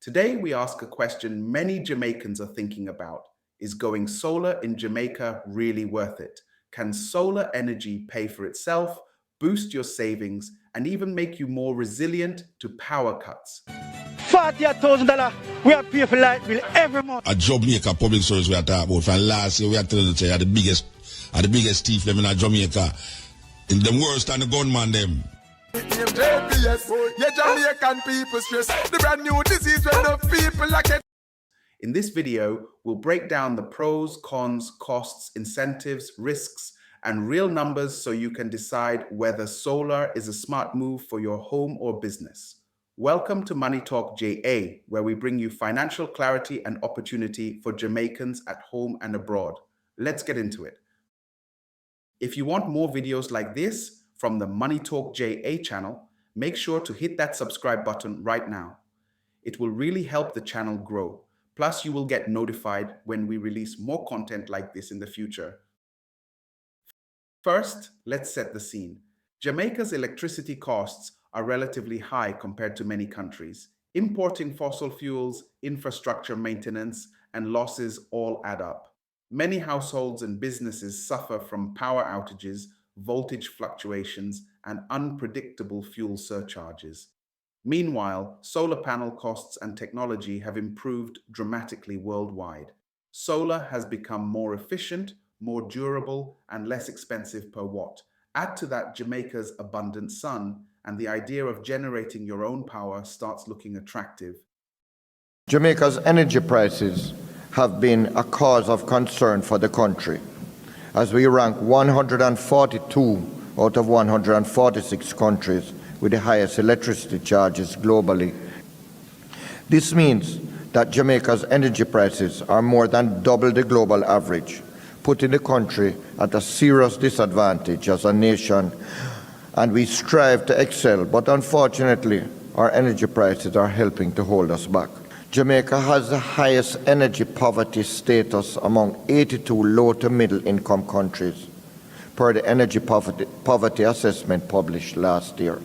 Today, we ask a question many Jamaicans are thinking about. Is going solar in Jamaica really worth it? Can solar energy pay for itself, boost your savings, and even make you more resilient to power cuts? $40,000 we have pay for light bill every month. A Jamaica public service we are talking about. From last year, we are telling them are the biggest thief them in Jamaica. In them worse than the gunman them. JPS, yeah, Jamaican people stress. The brand new disease when the people like it. In this video, we'll break down the pros, cons, costs, incentives, risks, and real numbers so you can decide whether solar is a smart move for your home or business. Welcome to Money Talk JA, where we bring you financial clarity and opportunity for Jamaicans at home and abroad. Let's get into it. If you want more videos like this from the Money Talk JA channel, make sure to hit that subscribe button right now. It will really help the channel grow. Plus, you will get notified when we release more content like this in the future. First, let's set the scene. Jamaica's electricity costs are relatively high compared to many countries. Importing fossil fuels, infrastructure maintenance, and losses all add up. Many households and businesses suffer from power outages, voltage fluctuations, and unpredictable fuel surcharges. Meanwhile, solar panel costs and technology have improved dramatically worldwide. Solar has become more efficient, more durable, and less expensive per watt. Add to that Jamaica's abundant sun, and the idea of generating your own power starts looking attractive. Jamaica's energy prices have been a cause of concern for the country, as we rank 142 out of 146 countries with the highest electricity charges globally. This means that Jamaica's energy prices are more than double the global average, putting the country at a serious disadvantage as a nation, and we strive to excel, but unfortunately, our energy prices are helping to hold us back. Jamaica has the highest energy poverty status among 82 low to middle income countries, per the energy poverty assessment published last year.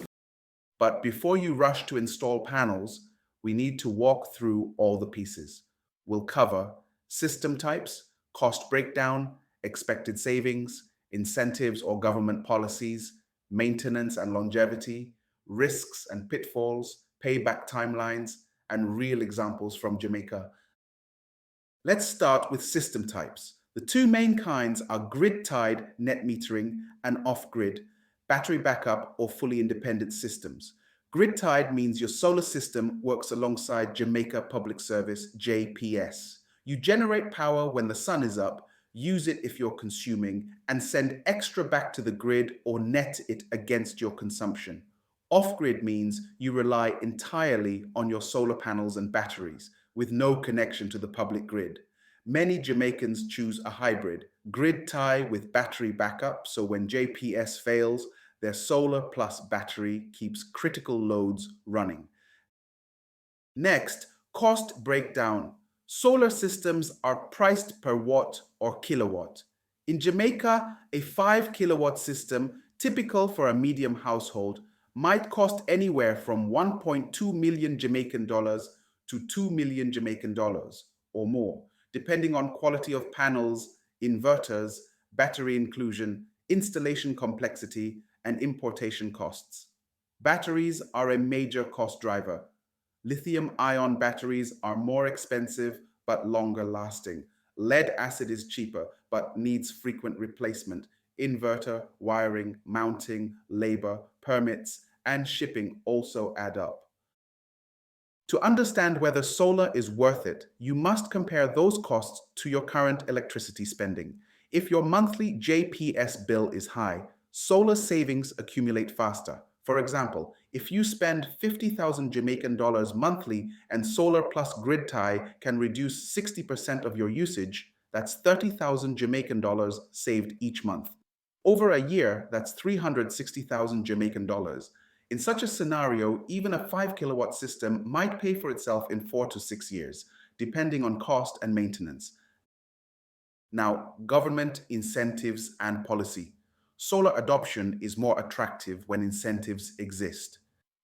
But before you rush to install panels, we need to walk through all the pieces. We'll cover system types, cost breakdown, expected savings, incentives or government policies, maintenance and longevity, risks and pitfalls, payback timelines, and real examples from Jamaica. Let's start with system types. The two main kinds are grid-tied net metering and off-grid, battery backup or fully independent systems. Grid-tied means your solar system works alongside Jamaica Public Service, JPS. You generate power when the sun is up, use it if you're consuming, and send extra back to the grid or net it against your consumption. Off-grid means you rely entirely on your solar panels and batteries, with no connection to the public grid. Many Jamaicans choose a hybrid, grid tie with battery backup, so when JPS fails, their solar plus battery keeps critical loads running. Next, cost breakdown. Solar systems are priced per watt or kilowatt. In Jamaica, a 5 kilowatt system, typical for a medium household, might cost anywhere from 1.2 million Jamaican dollars to 2 million Jamaican dollars or more, depending on quality of panels, inverters, battery inclusion, installation complexity, and importation costs. Batteries are a major cost driver. Lithium-ion batteries are more expensive but longer lasting. Lead acid is cheaper but needs frequent replacement. Inverter, wiring, mounting, labor, permits, and shipping also add up. To understand whether solar is worth it, you must compare those costs to your current electricity spending. If your monthly JPS bill is high, solar savings accumulate faster. For example, if you spend 50,000 Jamaican dollars monthly and solar plus grid tie can reduce 60% of your usage, that's 30,000 Jamaican dollars saved each month. Over a year, that's 360,000 Jamaican dollars. In such a scenario, even a 5 kilowatt system might pay for itself in 4 to 6 years, depending on cost and maintenance. Now, government incentives and policy. Solar adoption is more attractive when incentives exist.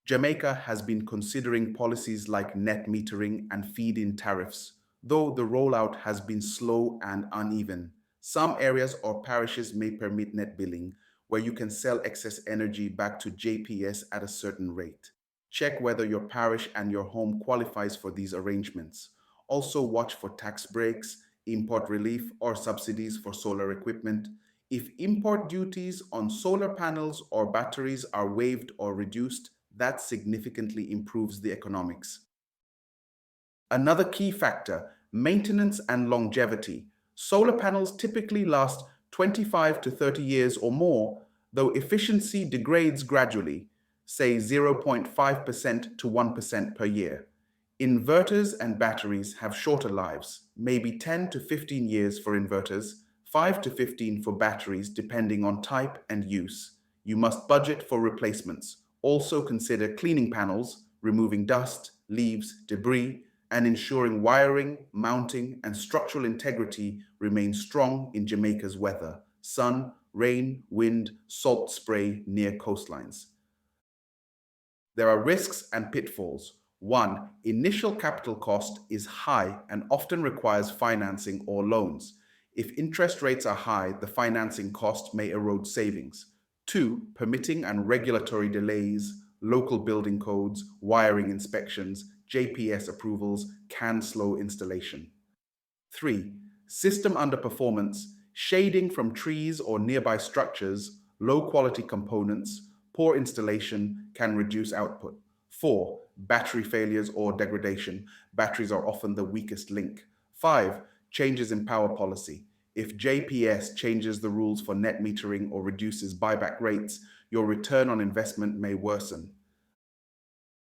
Jamaica has been considering policies like net metering and feed-in tariffs, though the rollout has been slow and uneven. Some areas or parishes may permit net billing, where you can sell excess energy back to JPS at a certain rate. Check whether your parish and your home qualifies for these arrangements. Also watch for tax breaks, import relief, or subsidies for solar equipment. If import duties on solar panels or batteries are waived or reduced, that significantly improves the economics. Another key factor, maintenance and longevity. Solar panels typically last 25 to 30 years or more, though efficiency degrades gradually, say 0.5% to 1% per year. Inverters and batteries have shorter lives, maybe 10 to 15 years for inverters, 5 to 15 for batteries depending on type and use. You must budget for replacements. Also consider cleaning panels, removing dust, leaves, debris, and ensuring wiring, mounting, and structural integrity remain strong in Jamaica's weather, sun, rain, wind, salt spray near coastlines. There are risks and pitfalls. 1. Initial capital cost is high and often requires financing or loans. If interest rates are high, the financing cost may erode savings. 2. Permitting and regulatory delays, local building codes, wiring inspections, JPS approvals can slow installation. 3. System underperformance, shading from trees or nearby structures, low quality components, poor installation can reduce output. 4. Battery failures or degradation. Batteries are often the weakest link. 5. Changes in power policy. If JPS changes the rules for net metering or reduces buyback rates, your return on investment may worsen.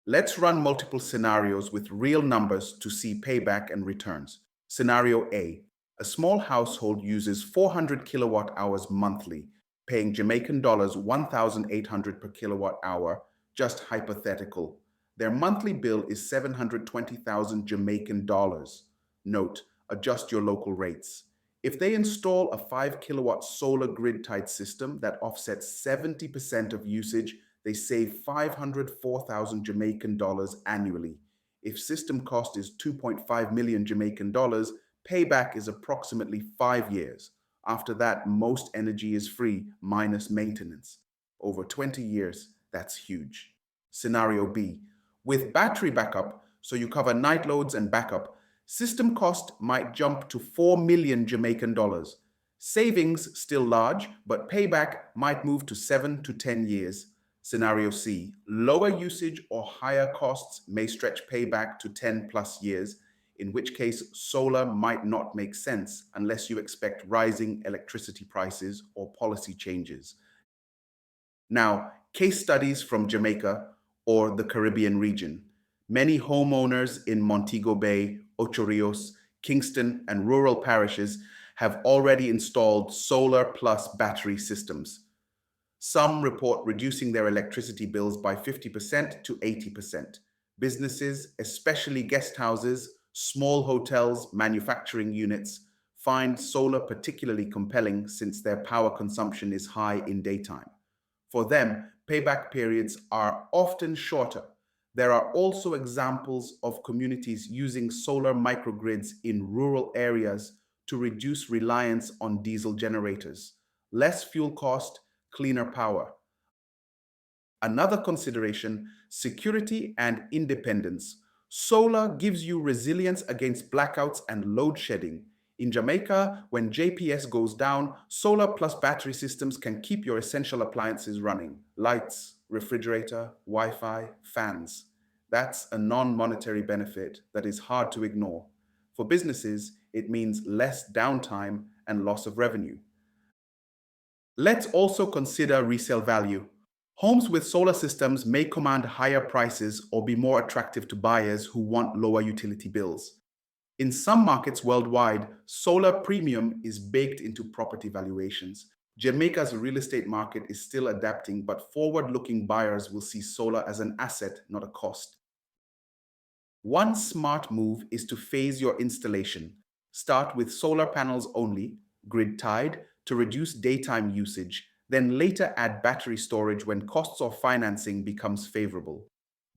Let's run multiple scenarios with real numbers to see payback and returns. Scenario A. A small household uses 400 kilowatt hours monthly, paying Jamaican dollars 1,800 per kilowatt hour, just hypothetical. Their monthly bill is 720,000 Jamaican dollars. Note, adjust your local rates. If they install a 5 kilowatt solar grid-tied system that offsets 70% of usage, they save 504,000 Jamaican dollars annually. If system cost is 2.5 million Jamaican dollars, payback is approximately 5 years. After that, most energy is free, minus maintenance. Over 20 years, that's huge. Scenario B. With battery backup, so you cover night loads and backup, system cost might jump to 4 million Jamaican dollars. Savings still large, but payback might move to 7 to 10 years. Scenario C. Lower usage or higher costs may stretch payback to 10 plus years, in which case solar might not make sense unless you expect rising electricity prices or policy changes. Now, case studies from Jamaica or the Caribbean region. Many homeowners in Montego Bay, Ocho Rios, Kingston, and rural parishes have already installed solar plus battery systems. Some report reducing their electricity bills by 50% to 80%. Businesses, especially guest houses, small hotels, manufacturing units, find solar particularly compelling since their power consumption is high in daytime. For them, payback periods are often shorter. There are also examples of communities using solar microgrids in rural areas to reduce reliance on diesel generators. Less fuel cost, cleaner power. Another consideration, security and independence. Solar gives you resilience against blackouts and load shedding. In Jamaica, when JPS goes down, solar plus battery systems can keep your essential appliances running. Lights, refrigerator, Wi-Fi, fans. That's a non-monetary benefit that is hard to ignore. For businesses, it means less downtime and loss of revenue. Let's also consider resale value. Homes with solar systems may command higher prices or be more attractive to buyers who want lower utility bills. In some markets worldwide, solar premium is baked into property valuations. Jamaica's real estate market is still adapting, but forward-looking buyers will see solar as an asset, not a cost. One smart move is to phase your installation. Start with solar panels only, grid-tied, to reduce daytime usage, then later add battery storage when costs of financing becomes favorable.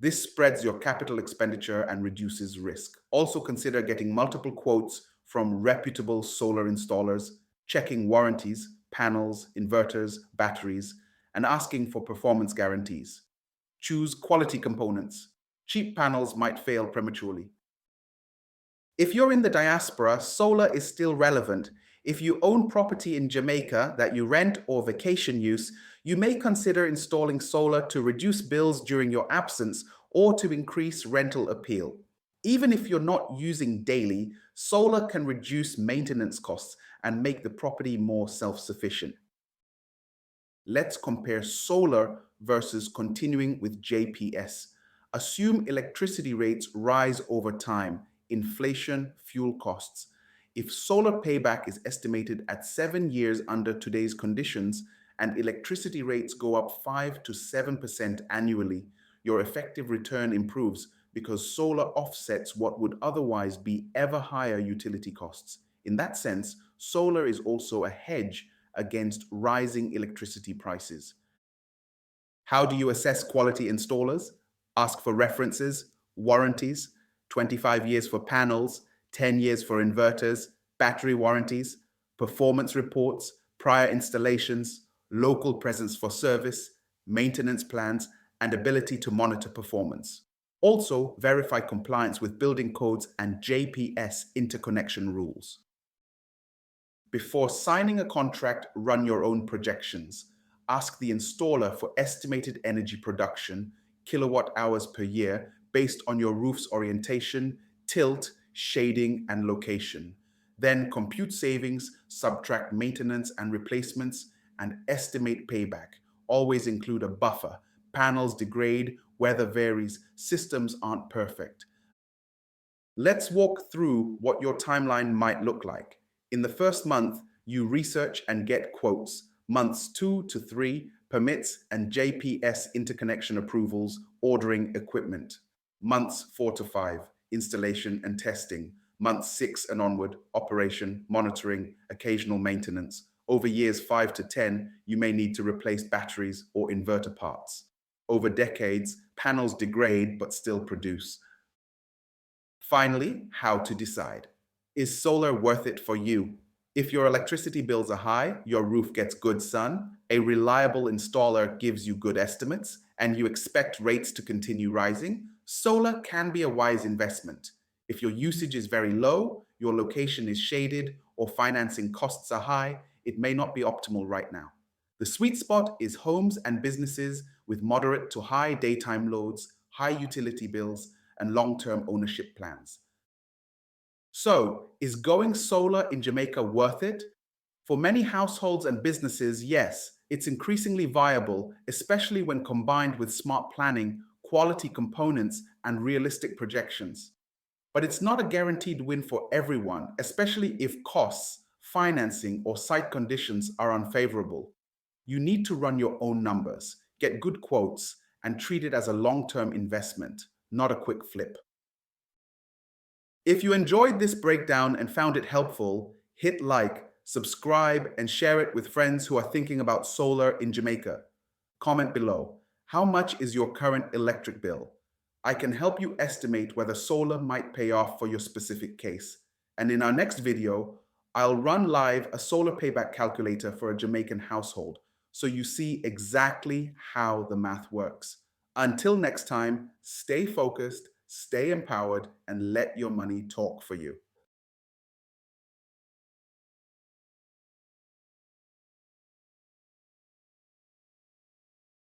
This spreads your capital expenditure and reduces risk. Also consider getting multiple quotes from reputable solar installers, checking warranties, panels, inverters, batteries, and asking for performance guarantees. Choose quality components. Cheap panels might fail prematurely. If you're in the diaspora, solar is still relevant. If you own property in Jamaica that you rent or vacation use, you may consider installing solar to reduce bills during your absence or to increase rental appeal. Even if you're not using daily, solar can reduce maintenance costs and make the property more self-sufficient. Let's compare solar versus continuing with JPS. Assume electricity rates rise over time, inflation, fuel costs. If solar payback is estimated at 7 years under today's conditions and electricity rates go up 5 to 7% annually, your effective return improves because solar offsets what would otherwise be ever higher utility costs. In that sense, solar is also a hedge against rising electricity prices. How do you assess quality installers? Ask for references, warranties, 25 years for panels, 10 years for inverters, battery warranties, performance reports, prior installations, local presence for service, maintenance plans, and ability to monitor performance. Also, verify compliance with building codes and JPS interconnection rules. Before signing a contract, run your own projections. Ask the installer for estimated energy production, kilowatt hours per year, based on your roof's orientation, tilt, shading, and location. Then compute savings, subtract maintenance and replacements, and estimate payback. Always include a buffer. Panels degrade, weather varies, systems aren't perfect. Let's walk through what your timeline might look like. In the first month, you research and get quotes. Months 2 to 3, permits and JPS interconnection approvals, ordering equipment. Months 4 to 5, installation and testing. Months 6 and onward, operation, monitoring, occasional maintenance. Over years 5 to 10, you may need to replace batteries or inverter parts. Over decades, panels degrade but still produce. Finally, how to decide. Is solar worth it for you? If your electricity bills are high, your roof gets good sun, a reliable installer gives you good estimates, and you expect rates to continue rising, solar can be a wise investment. If your usage is very low, your location is shaded, or financing costs are high, it may not be optimal right now. The sweet spot is homes and businesses with moderate to high daytime loads, high utility bills, and long-term ownership plans. So, is going solar in Jamaica worth it? For many households and businesses, yes, it's increasingly viable, especially when combined with smart planning, quality components, and realistic projections. But it's not a guaranteed win for everyone, especially if costs, financing, or site conditions are unfavorable. You need to run your own numbers, get good quotes, and treat it as a long-term investment, not a quick flip. If you enjoyed this breakdown and found it helpful, hit like, subscribe, and share it with friends who are thinking about solar in Jamaica. Comment below. How much is your current electric bill? I can help you estimate whether solar might pay off for your specific case. And in our next video, I'll run live a solar payback calculator for a Jamaican household, so you see exactly how the math works. Until next time, stay focused, stay empowered, and let your money talk for you.